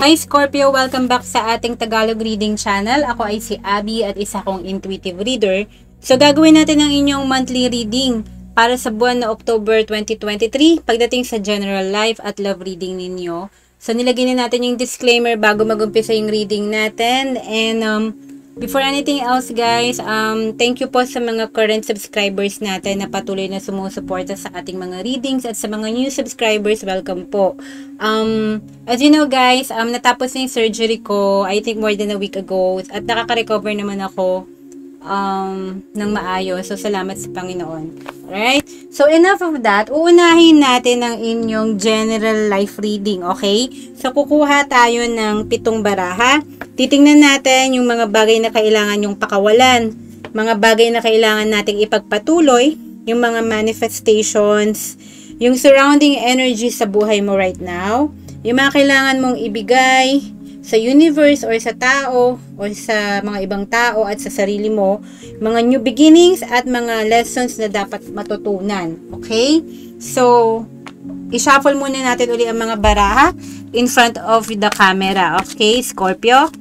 Okay, Scorpio, welcome back sa ating Tagalog reading channel. Ako ay si Abby at isa kong intuitive reader. So, gagawin natin ang inyong monthly reading para sa buwan na October 2023 pagdating sa general life at love reading ninyo. So, nilagyan na natin yung disclaimer bago mag-umpisa yung reading natin. And, before anything else guys, thank you po sa mga current subscribers natin na patuloy na sumusuporta sa ating mga readings at sa mga new subscribers, welcome po. As you know guys, natapos na yung surgery ko, I think more than a week ago, at nakaka-recover naman ako ng maayos. So, salamat sa Panginoon. Alright? So, enough of that. Uunahin natin ang inyong general life reading, okay? So, kukuha tayo ng 7 baraha. Titingnan natin yung mga bagay na kailangan yung pakawalan, mga bagay na kailangan nating ipagpatuloy, yung mga manifestations, yung surrounding energy sa buhay mo right now, yung mga kailangan mong ibigay sa universe or sa tao or sa mga ibang tao at sa sarili mo, mga new beginnings at mga lessons na dapat matutunan. Okay? So, i-shuffle muna natin uli ang mga baraha in front of the camera. Okay, Scorpio?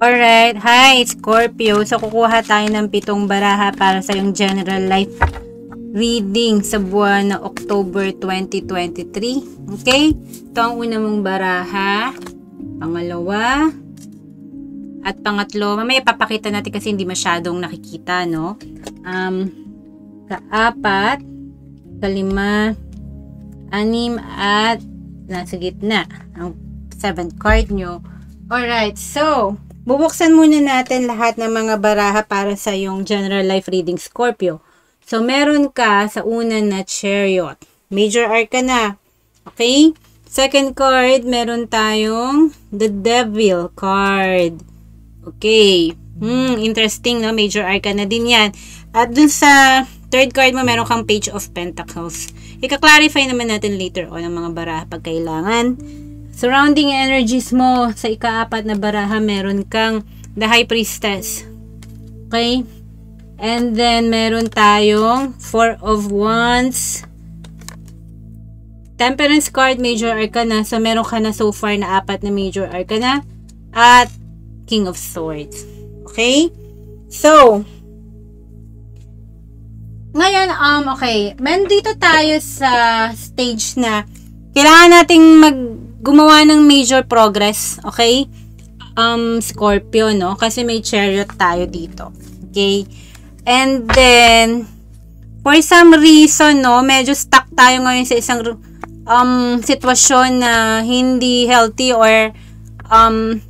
Alright, hi Scorpio. So, kukuha tayo ng 7 baraha para sa yung general life reading sa buwan na October 2023. Okay? Ito ang una mong baraha, pangalawa, at pangatlo. Mamaya papakita natin kasi hindi masyadong nakikita, no? Kaapat, kalima, anim, at nasa gitna. Ang 7th card nyo. Alright, so, bubuksan muna natin lahat ng mga baraha para sa yung general life reading, Scorpio. So, meron ka sa una na Chariot. Major Arcana. Okay? Second card, meron tayong the Devil card. Okay. Interesting, no? Major Arcana din yan. At dun sa third card mo, meron kang Page of Pentacles. Ika-clarify naman natin later on ang mga baraha pag kailangan. Surrounding energies mo, sa ika-4 na baraha, meron kang the High Priestess. Okay? And then, meron tayong 4 of Wands. Temperance card, Major Arcana. So, meron ka na so far na 4 na Major Arcana. At King of Swords. Okay? So, ngayon, okay. Dito tayo sa stage na kailangan nating gumawa ng major progress. Okay? Scorpio, no? Kasi may Chariot tayo dito. Okay? And then, for some reason, no, medyo stuck tayo ngayon sa isang sitwasyon na hindi healthy or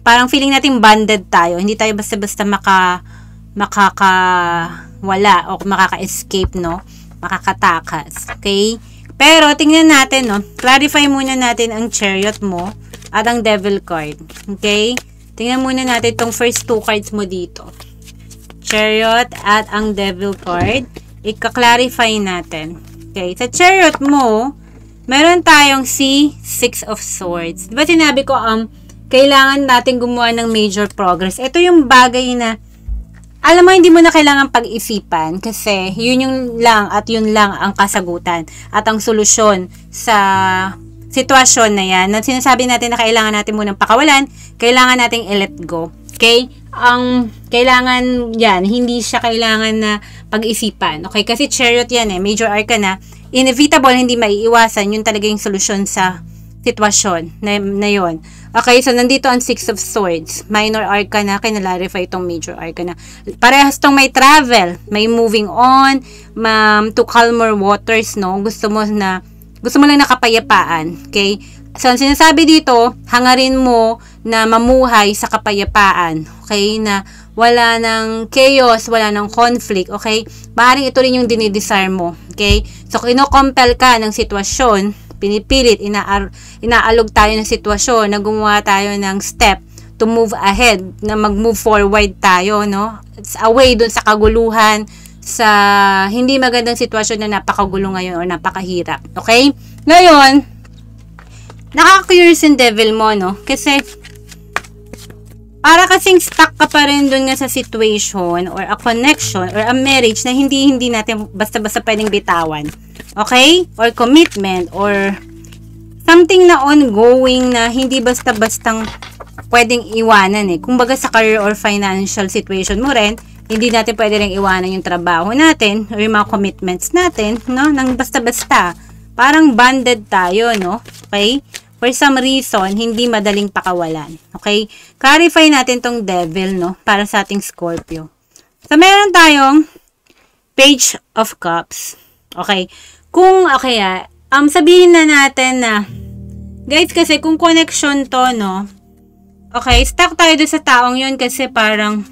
parang feeling natin bonded tayo. Hindi tayo basta-basta makakawala o makaka-escape, no? Makakatakas. Okay? Pero, tingnan natin, no? Clarify muna natin ang Chariot mo at ang Devil card. Okay? Tingnan muna natin itong first 2 cards mo dito. Chariot at ang Devil card. Ika-clarify natin. Okay, sa Chariot mo, meron tayong Six of Swords. Diba sinabi ko, kailangan natin gumawa ng major progress. Ito yung bagay na, alam mo, hindi mo na kailangan pag-isipan kasi yun yung lang at yun lang ang kasagutan at ang solusyon sa sitwasyon na yan. Na sinasabi natin na kailangan natin munang pakawalan, kailangan nating i-let go. Okay? Kailangan yan, hindi siya kailangan na pag-isipan. Okay? Kasi Chariot yan Major Arcana. Inevitable, hindi maiiwasan. Yun talaga yung solusyon sa sitwasyon na yun. Okay? So, nandito ang 6 of Swords. Minor Arcana. Kinalarify itong Major Arcana. Parehas itong may travel. May moving on. To calmer waters, no? Gusto mo lang nakapayapaan. Okay? So, ang sinasabi dito, hangarin mo na mamuhay sa kapayapaan. Okay? Na wala ng chaos, wala ng conflict. Okay? Maaaring ito rin yung dinidesire mo. Okay? So, kino-compel ka ng sitwasyon, pinipilit, inaalog tayo ng sitwasyon, na gumawa tayo ng step to move ahead, na mag-move forward tayo, no? It's away dun sa kaguluhan, sa hindi magandang sitwasyon na napakagulo ngayon o napakahirap. Okay? Ngayon, nakaka-curious yung Devil mo, no? Kasi, para kasing stuck ka pa rin dun nga sa situation or a connection or a marriage na hindi natin basta-basta pwedeng bitawan. Okay? Or commitment or something na ongoing na hindi basta-bastang pwedeng iwanan eh. Kumbaga sa career or financial situation mo rin, hindi natin pwede rin iwanan yung trabaho natin or yung mga commitments natin, no? Nang basta-basta. Parang bonded tayo, no? Okay? For some reason, hindi madaling pakawalan. Okay? Clarify natin tong devil, no? Para sa ating Scorpio. So, meron tayong Page of Cups. Okay? Sabihin na natin na, guys, kasi kung connection to, no? Okay, stuck tayo doon sa taong yun kasi parang,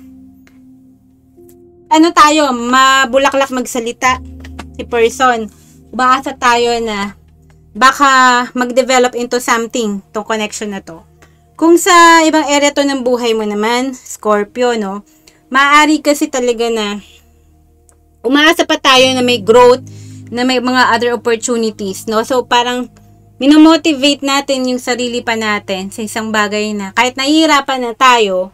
mabulaklak magsalita si person. Umaasa tayo na, baka mag-develop into something tong connection na to. Kung sa ibang area to ng buhay mo naman, Scorpio, no? Maaari kasi talaga na umaasa pa tayo na may growth, na may mga other opportunities, no? So, parang minomotivate natin yung sarili pa natin sa isang bagay na kahit nahihirapan na tayo,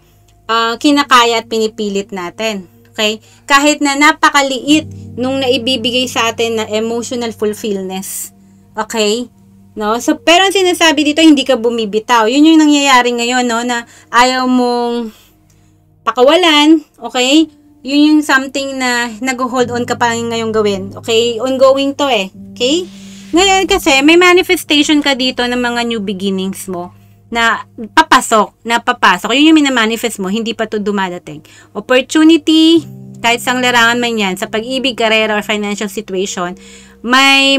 kinakaya at pinipilit natin. Okay? Kahit na napakaliit nung naibibigay sa atin na emotional fulfillness. Okay? No? So, pero ang sinasabi dito, hindi ka bumibitaw. Yun yung nangyayari ngayon, no? Na ayaw mong pakawalan. Okay? Yun yung something na nag-hold on ka pa ngayong gawin. Okay? Ongoing to eh. Okay? Ngayon kasi, may manifestation ka dito ng mga new beginnings mo na papasok. Yun yung minamanifest mo, hindi pa to dumadating. Opportunity, kahit sang larangan man yan, sa pag-ibig, karera, or financial situation, may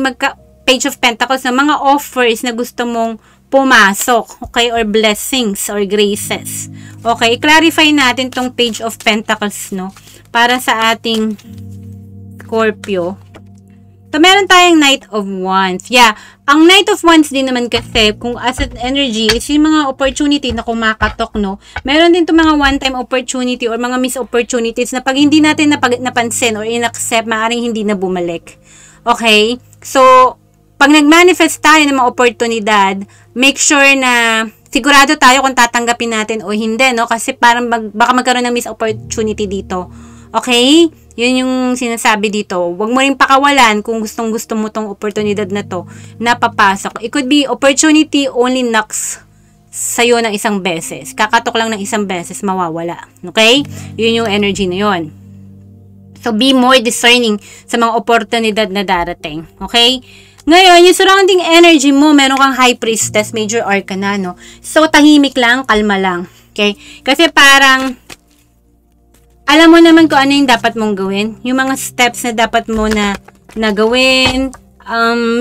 Page of Pentacles na mga offers na gusto mong pumasok, okay, or blessings or graces. Okay, clarify natin tong Page of Pentacles, no, para sa ating Scorpio. So, meron tayong Knight of Wands. Yeah, ang Knight of Wands din naman kasi, kung asset energy, is yung mga opportunity na kumakatok, no? Meron din itong mga one-time opportunity or mga missed opportunities na pag hindi natin napansin or inaccept, maaaring hindi na bumalik. Okay? So, pag nag-manifest tayo ng mga oportunidad, make sure na sigurado tayo kung tatanggapin natin o hindi, no? Kasi parang baka magkaroon ng missed opportunity dito. Okay? Yun yung sinasabi dito. Huwag mo rin pakawalan kung gustong-gusto mo tong oportunidad na to na papasok. It could be opportunity only knocks sa'yo ng isang beses. Kakatok lang ng isang beses, mawawala. Okay? Yun yung energy na yun. So, be more discerning sa mga oportunidad na darating. Okay? Ngayon, yung surrounding energy mo, meron kang High Priestess, Major Arcana, no? So, tahimik lang, kalma lang. Okay? Kasi parang, alam mo naman kung ano yung dapat mong gawin. Yung mga steps na dapat mo na gawin,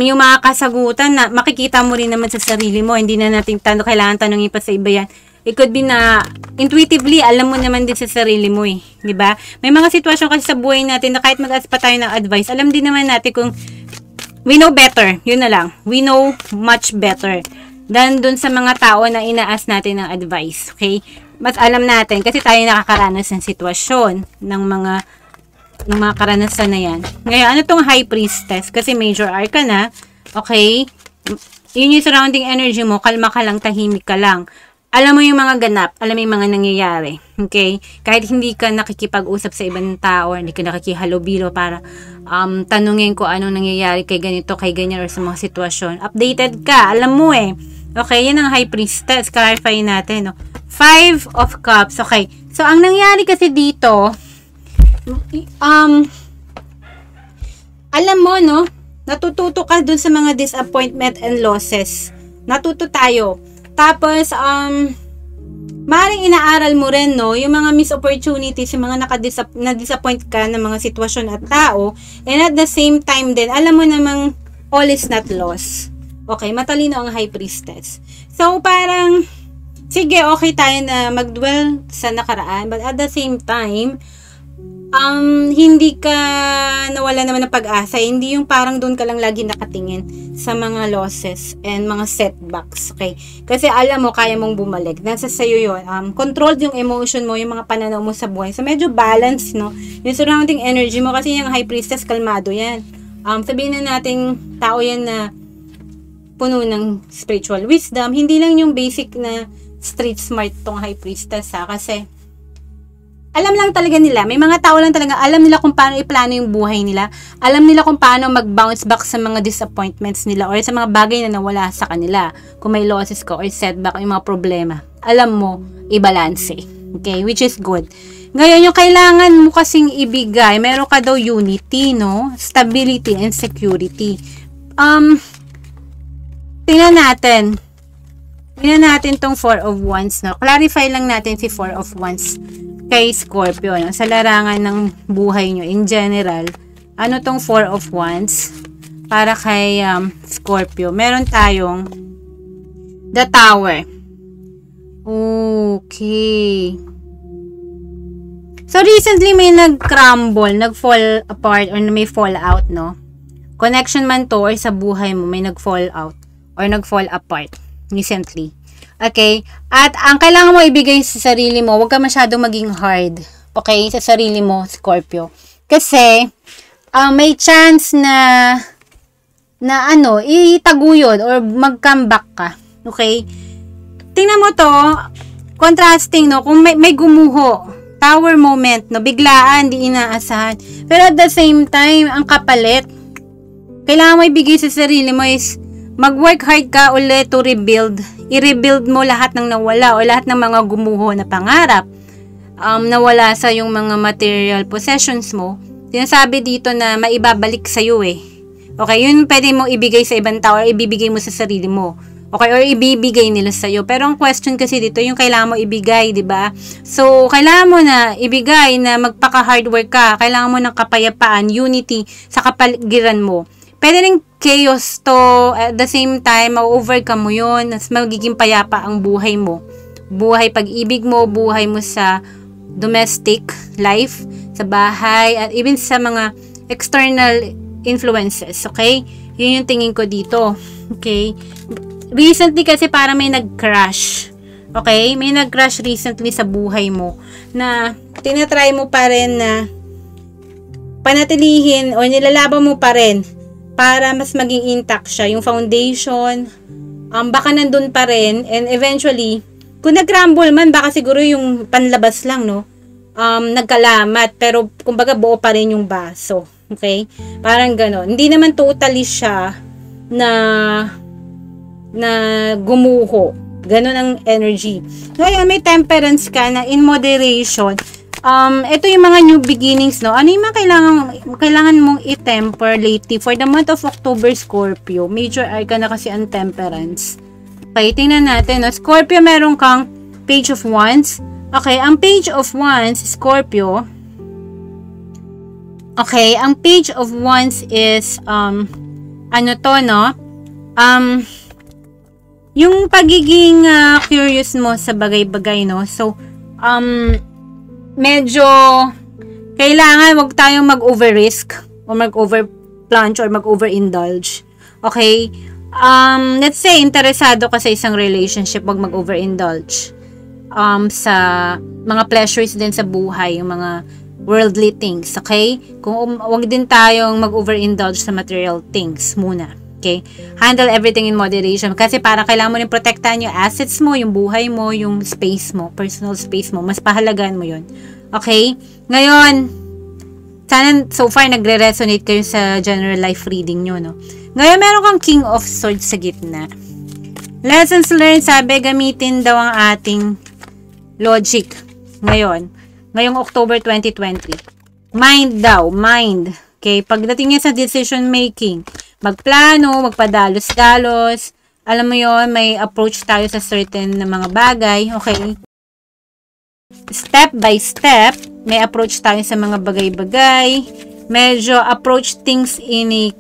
yung mga kasagutan na makikita mo rin naman sa sarili mo. Hindi na natin kailangan tanongin pa sa iba yan. It could be na intuitively, alam mo naman din sa sarili mo eh. Diba? May mga sitwasyon kasi sa buhay natin na kahit mag-ask pa tayo ng advice, alam din naman natin kung we know better. Yun na lang. We know much better than dun sa mga tao na inaas natin ng advice. Okay? Mas alam natin kasi tayo nakakaranas ng sitwasyon ng mga karanasan na yan. Ngayon, ano tong High Priestess? Kasi Major Arcana, okay? Yun yung surrounding energy mo. Kalma ka lang, tahimik ka lang. Alam mo yung mga ganap, alam mo yung mga nangyayari. Okay? Kahit hindi ka nakikipag-usap sa ibang tao, hindi ka nakikihalubilo para tanungin ko anong nangyayari kay ganito, kay ganyan, or sa mga sitwasyon. Updated ka, alam mo eh. Okay, yan ang High Priestess. Clarify natin, no? 5 of Cups. Okay. So, ang nangyari kasi dito, alam mo, no? Natututo ka dun sa mga disappointment and losses. Natuto tayo. Tapos, maaaring inaaral mo rin, no? Yung mga missed opportunities, yung mga na-disappoint ka ng mga sitwasyon at tao. And at the same time din, alam mo namang all is not lost. Okay, matalino ang High Priestess. So, parang, sige, okay tayo na mag-dwell sa nakaraan, but at the same time, hindi ka nawala naman ng pag-asa. Hindi yung parang doon ka lang lagi nakatingin sa mga losses and mga setbacks. Okay? Kasi alam mo, kaya mong bumalik. Nasa sayo yun. Controlled yung emotion mo, yung mga pananaw mo sa buhay. So, medyo balance, no? Yung surrounding energy mo, kasi yung High Priestess, kalmado yan. Sabihin na nating tao yan na puno ng spiritual wisdom. Hindi lang yung basic na street smart tong High Priestess ha, kasi alam lang talaga nila, may mga tao lang talaga, alam nila kung paano iplano yung buhay nila, alam nila kung paano mag-bounce back sa mga disappointments nila or sa mga bagay na nawala sa kanila, kung may losses ka or setback, yung mga problema, alam mo, i-balance, okay, which is good. Ngayon, yung kailangan mo kasing ibigay, meron ka daw unity, no, stability and security. Tingnan natin tong 4 of Wands, no, clarify lang natin si 4 of Wands kay Scorpio, no? Sa larangan ng buhay nyo in general. Ano tong 4 of Wands para kay Scorpio? Meron tayong the Tower. Okay. So recently may nag-crumble, nag-fall apart or may fall out, no? Connection man to or sa buhay mo may nag-fall out or nag-fall apart recently. Okay? At ang kailangan mo ibigay sa sarili mo, huwag ka masyadong maging hard. Okay? Sa sarili mo, Scorpio. Kasi, may chance na itaguyod or mag-comeback ka. Okay? Tingnan mo to, contrasting, no? Kung may gumuho, tower moment, no? Biglaan, di inaasahan. Pero at the same time, ang kapalit, kailangan mo ibigay sa sarili mo is, mag-work hard ka ulit to rebuild. I-rebuild mo lahat ng nawala o lahat ng mga gumuho na pangarap. Nawala sa yung mga material possessions mo. Sinasabi dito na maibabalik sa'yo eh. Okay, yun pwede mo ibigay sa ibang tao or ibibigay mo sa sarili mo. Okay, or ibibigay nila sa'yo. Pero ang question kasi dito, yung kailangan mo ibigay, di ba? So, kailangan mo na ibigay na magpaka-hard work ka. Kailangan mo ng kapayapaan, unity sa kapaligiran mo. Pwede rin chaos to, at the same time, ma-overcome mo yun, mas magiging payapa ang buhay mo. Buhay pag-ibig mo, buhay mo sa domestic life, sa bahay, at even sa mga external influences, okay? Yun yung tingin ko dito, okay? Recently kasi para may nag-crash, okay? May nag-crash recently sa buhay mo, na tinatry mo pa rin na panatilihin o nilalaban mo pa rin para mas maging intact siya, yung foundation, baka nandun pa rin, and eventually, kung nag-crumble man, baka siguro yung panlabas lang, no? Nagkalamat, pero kumbaga buo pa rin yung baso, okay? Parang ganon. Hindi naman totally siya na gumuho. Ganon ang energy. Ngayon, may temperance ka na in moderation. Ito yung mga new beginnings, no? Ano yung mga kailangan mong i-temper lately for the month of October, Scorpio? Major arcana kasi ang temperance. Okay, tingnan natin, no? Scorpio, meron kang Page of Wands. Okay, ang Page of Wands, Scorpio. Okay, ang Page of Wands is, ano to, no? Yung pagiging curious mo sa bagay-bagay, no? So, medyo kailangan wag tayong mag-over-risk o mag-over-plunge or mag-over-indulge. Okay? Let's say, interesado ka sa isang relationship, wag mag-over-indulge sa mga pleasures din sa buhay, yung mga worldly things. Okay? Kung wag din tayong mag-over-indulge sa material things muna. Okay? Handle everything in moderation. Kasi para kailangan mo rin protektahan yung assets mo, yung buhay mo, yung space mo, personal space mo. Mas pahalagaan mo yun. Okay? Ngayon, sana so far nagre-resonate kayo sa general life reading nyo, no? Ngayon, meron kang King of Swords sa gitna. Lessons learned, sabi, gamitin daw ang ating logic. Ngayong October 2020. Mind daw, mind. Okay? Pagdating niya sa decision making, magplano, magpadalos-dalos, alam mo yon, may approach tayo sa certain na mga bagay, okay? Step by step, may approach tayo sa mga bagay-bagay, medyo approach things in a,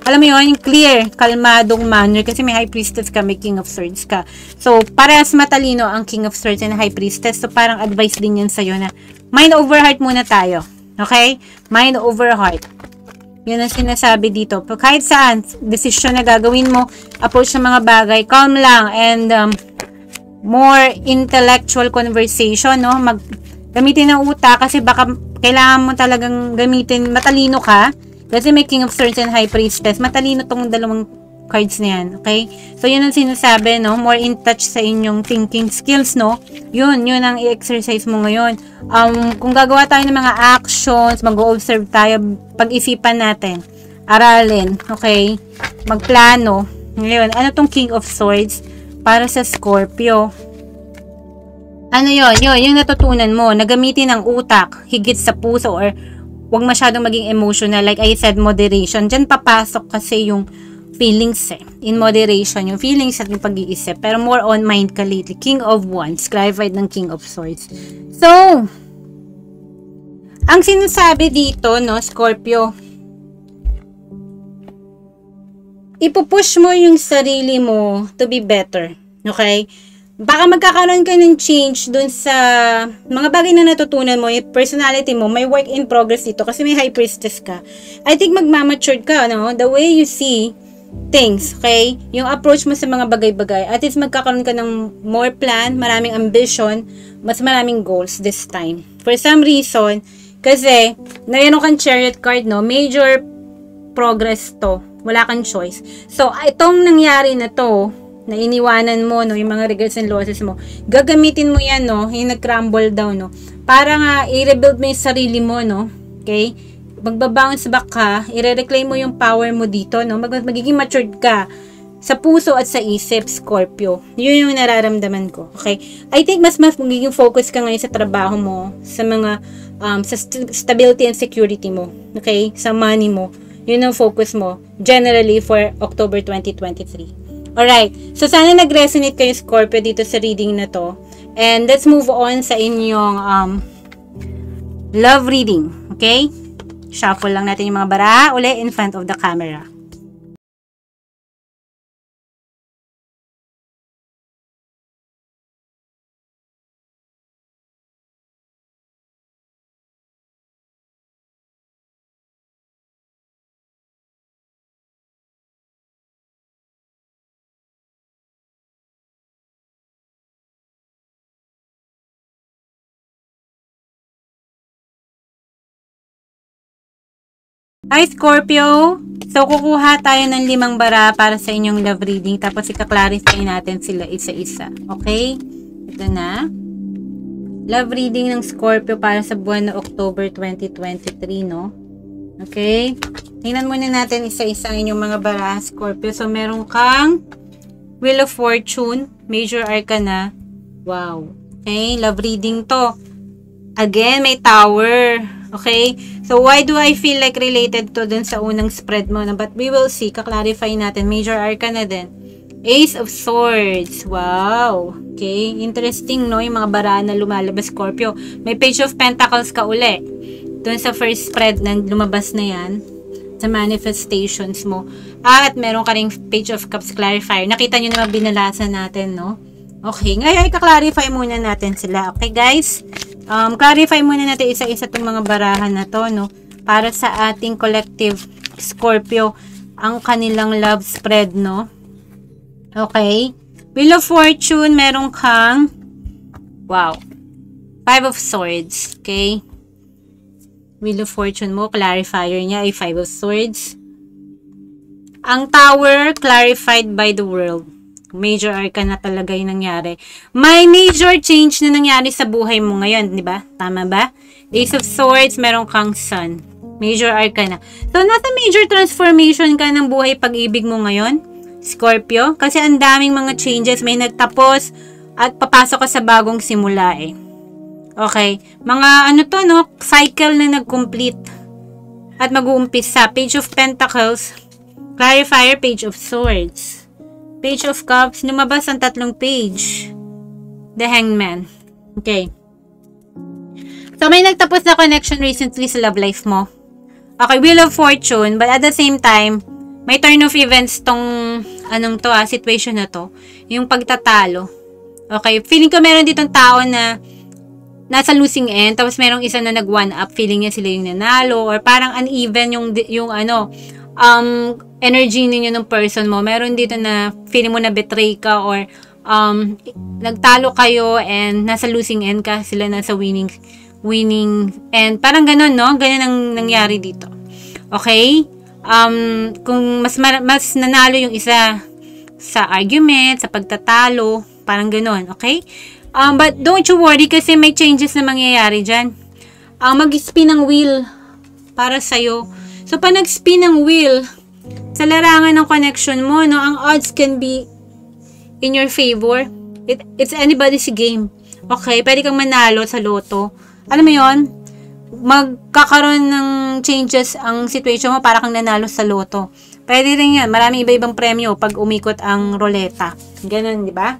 alam mo yon, clear, kalmadong manner, kasi may High Priestess ka, may King of Swords ka. So, parehas matalino ang King of Swords and High Priestess, so parang advice din yan sa'yo na mind over heart muna tayo, okay? Mind over heart. Yun ang sinasabi dito. Kahit saan, decision na gagawin mo, approach sa mga bagay, calm lang, and more intellectual conversation, no? Gamitin ang utak, kasi baka kailangan mo talagang gamitin, matalino ka, kasi may King of Swords and High Priestess, matalino tong dalawang cards na yan, okay? So, yun ang sinasabi, no? More in touch sa inyong thinking skills, no? Yun ang i-exercise mo ngayon. Kung gagawa tayo ng mga actions, mag-observe tayo, pag-isipan natin, aralin, okay? Magplano. Ngayon, ano tong King of Swords para sa Scorpio? Ano yun, yung natutunan mo, na gamitin ang utak, higit sa puso, or huwag masyadong maging emotional. Like I said, moderation. Diyan papasok kasi yung feelings in moderation, yung feelings at yung pag-iisip. Pero more on mind ka lately. King of Wands, clarified ng King of Swords. So, ang sinasabi dito, no, Scorpio, ipupush mo yung sarili mo to be better. Okay? Baka magkakaroon ka ng change dun sa mga bagay na natutunan mo, yung personality mo, may work in progress dito kasi may High Priestess ka. I think magmamature ka, no? The way you see things, okay? Yung approach mo sa mga bagay-bagay. At least magkakaroon ka ng more plan, maraming ambition, mas maraming goals this time. For some reason, kasi, nayan kang Chariot card, no? Major progress to. Wala kang choice. So, itong nangyari na to, na iniwanan mo, no, yung mga regrets and losses mo, gagamitin mo yan, no, yung nag-crumble down, no, para nga, i-rebuild mo yung sarili mo, no, okay, magbabounce back ka, i-reclaim mo yung power mo dito, no, magiging matured ka, sa puso at sa isip, Scorpio. Yun yung nararamdaman ko, okay, I think mas magiging focus ka ngayon sa trabaho mo, sa mga, sa stability and security mo, okay, sa money mo, yun ang focus mo, generally for October 2023. Alright, so sana nag-resonate kayo, Scorpio, dito sa reading na to. And let's move on sa inyong love reading. Okay? Shuffle lang natin yung mga bara uli in front of the camera. Hi, Scorpio! So, kukuha tayo ng 5 bara para sa inyong love reading. Tapos, ika-clarify natin sila isa-isa. Okay? Ito na. Love reading ng Scorpio para sa buwan na October 2023, no? Okay? Tingnan muna natin isa-isa ang inyong mga bara, Scorpio. So, meron kang Wheel of Fortune, Major Arcana. Wow. Okay? Love reading to. Again, may Tower. Okay? So, why do I feel like related to dun sa unang spread mo? But we will see. Kaklarify natin. Major Arcana din. Ace of Swords. Wow. Okay? Interesting, no? Yung mga bara na lumalabas, Scorpio. May Page of Pentacles ka uli. Dun sa first spread na lumabas na yan. Sa manifestations mo. At meron ka ring Page of Cups clarifier. Nakita nyo naman binalasan natin, no? Okay. Ngayon, kaklarify muna natin sila. Okay, guys? Clarify muna natin isa-isa itong mga barahan na to, no? Para sa ating collective Scorpio, ang kanilang love spread, no? Okay? Wheel of Fortune, meron kang, wow, 5 of Swords, okay? Wheel of Fortune mo, clarifier niya ay 5 of Swords. Ang Tower, clarified by the world. Major Arcana talaga yung nangyari. May major change na nangyari sa buhay mo ngayon, di ba? Tama ba? Ace of Swords, meron kang Sun. Major Arcana. So, nasa major transformation ka ng buhay pag-ibig mo ngayon, Scorpio. Kasi ang daming mga changes. May nagtapos at papasok ka sa bagong simula eh. Okay. Mga ano to, no? Cycle na nag-complete. At mag-uumpisa. Page of Pentacles. Clarifier, Page of Swords. Page of Cups, lumabas ang 3 page. The Hangman. Okay. So, may nagtapos na connection recently sa love life mo. Okay, Wheel of Fortune, but at the same time, may turn of events tong, anong to situation na to. Yung pagtatalo. Okay, feeling ko meron ditong tao na nasa losing end, tapos merong isa na nag-one up, feeling niya sila yung nanalo, or parang uneven yung ano, energy ninyo ng person mo. Meron dito na feeling mo na betray ka or nagtalo kayo and nasa losing end ka, sila nasa winning and parang ganun, no? Ganun ang nangyari dito. Okay? Kung mas nanalo yung isa sa argument, sa pagtatalo, parang ganun, okay? But don't you worry kasi may changes na mangyayari dyan. Mag-spin ng wheel para sa'yo. So, pag nag-spin ng wheel, sa larangan ng connection mo, no, ang odds can be in your favor. It's anybody's game. Okay? Pwede kang manalo sa loto. Alam mo yon, magkakaroon ng changes ang situation mo para kang nanalo sa loto. Pwede rin yan. Maraming iba-ibang premyo pag umikot ang roleta. Ganun, di ba?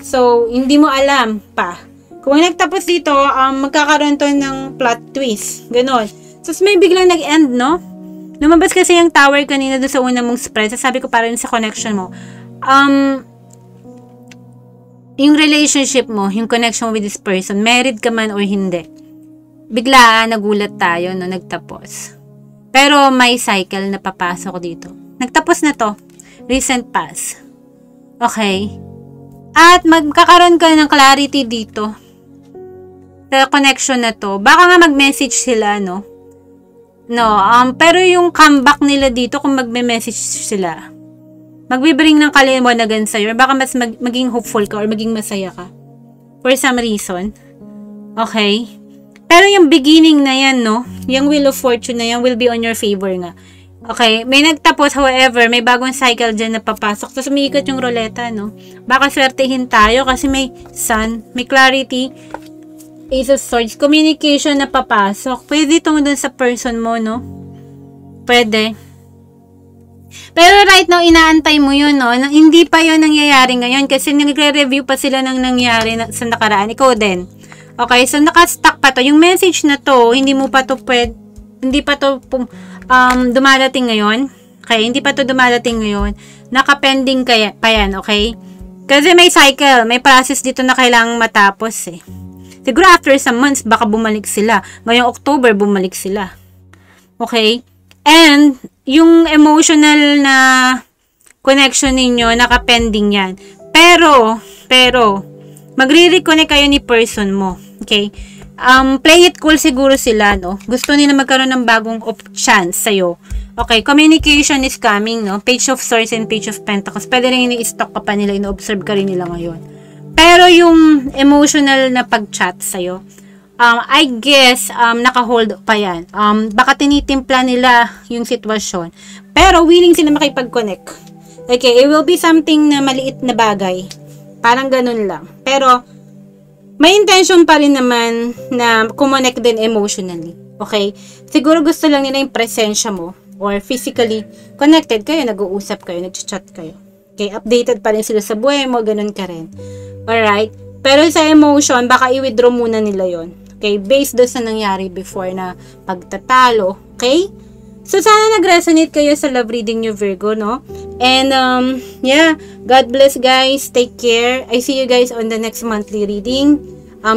So, hindi mo alam pa. Kung nagtapos dito, magkakaroon to ng plot twist. Ganun. So, may biglang nag-end, no? Lumabas kasi yung tower kanina doon sa una mong spread. Sabi ko parang sa connection mo. Yung relationship mo, yung connection mo with this person, married ka man or hindi. Bigla, nagulat tayo, no? Nagtapos. Pero may cycle na papasok dito. Nagtapos na to. Recent past. Okay? At magkakaroon ka ng clarity dito. Sa connection na to. Baka nga mag-message sila, no? No, pero yung comeback nila dito, kung magme-message sila, magbibring ng kaliwanagan sa'yo, or baka mas maging hopeful ka, or maging masaya ka. For some reason. Okay? Pero yung beginning na yan, no? Yung Wheel of Fortune na yan will be on your favor nga. Okay? May nagtapos, however, may bagong cycle dyan na papasok. So, sumiikot yung roleta, no? Baka swertehin tayo kasi may sun, may clarity, Ace of Swords, communication na papasok. Pwede itong dun sa person mo, no? Pwede. Pero right now, inaantay mo yun, no? Hindi pa yun nangyayari ngayon kasi nagre-review pa sila ng nangyari sa nakaraan. Ikaw din. Okay, so nakastuck pa to. Yung message na to, hindi pa to dumadating ngayon. Okay, hindi pa to dumadating ngayon. Nakapending pa yan, okay? Kasi may cycle, may process dito na kailangang matapos, eh. Siguro after some months, baka bumalik sila. Ngayong October, bumalik sila. Okay? And, yung emotional na connection ninyo, nakapending yan. Pero, magre-reconnect kayo ni person mo. Okay? Play it cool siguro sila, no? Gusto nila magkaroon ng bagong chance sa'yo. Okay, communication is coming, no? Page of Swords and Page of Pentacles. Pwede rin ini-stock ka pa nila, ino-observe ka rin nila ngayon. Pero yung emotional na pag-chat sa'yo, I guess, naka-hold pa yan. Baka tinitimpla nila yung sitwasyon. Pero willing sila makipag-connect. Okay, it will be something na maliit na bagay. Parang ganun lang. Pero, may intention pa rin naman na kumonect din emotionally. Okay? Siguro gusto lang nila yung presensya mo or physically connected kayo, nag-uusap kayo, nag-chat kayo. Okay, updated pa rin sila sa buhay mo, ganun ka rin. Alright? Pero sa emotion, baka i-withdraw muna nila yon. Okay? Based doon sa nangyari before na pagtatalo. Okay? So, sana nag-resonate kayo sa love reading nyo, Virgo, no? And, yeah. God bless, guys. Take care. I see you guys on the next monthly reading.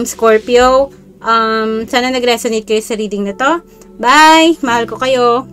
Scorpio. Sana nag-resonate kayo sa reading na to. Bye! Mahal ko kayo.